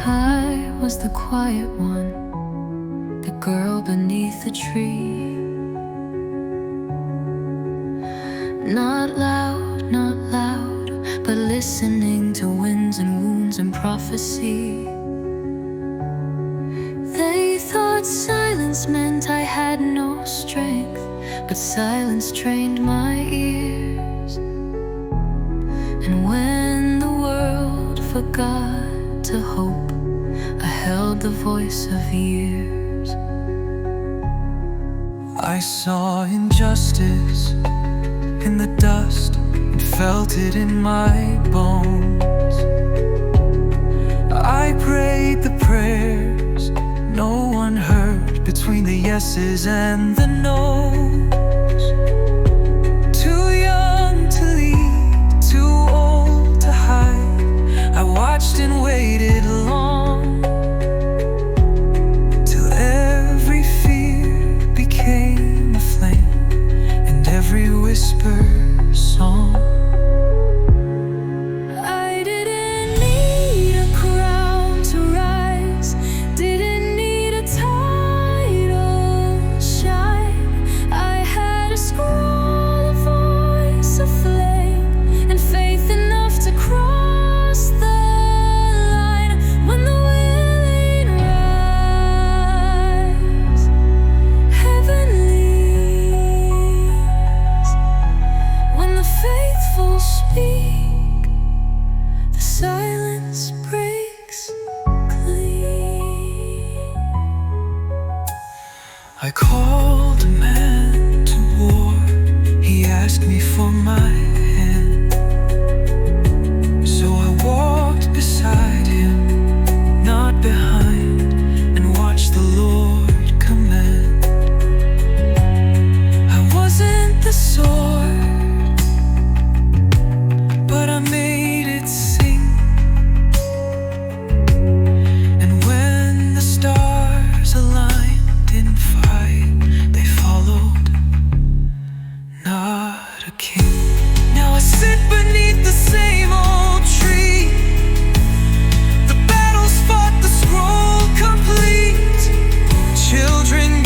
I was the quiet one, the girl beneath the tree. Not loud, but listening to winds and wounds and prophecy. They thought silence meant I had no strength, but silence trained my ears. And when the world forgot to hope, I held the voice of years. I saw injustice in the dust and felt it in my bones. I prayed the prayers no one heard between the yeses and the no's. Too young to lead, too old to hide. I watched and waited long, till every fear became a flame and every whisper song. I didn't need a crown to rise, didn't need a title to shine. I had a scroll, a voice, a flame, and faith enough to cross the line. When the willing rise, heaven leads. When the faithful speak, the silence breaks clean. I called a man to war. He asked me for my hand, so I walked beside him, not behind, and watched the Lord command. I wasn't the sword, but I made it sing. And when the stars aligned in fight, they followed, not a king. Now I sit beneath the same old tree. The battles fought, the scroll complete. Children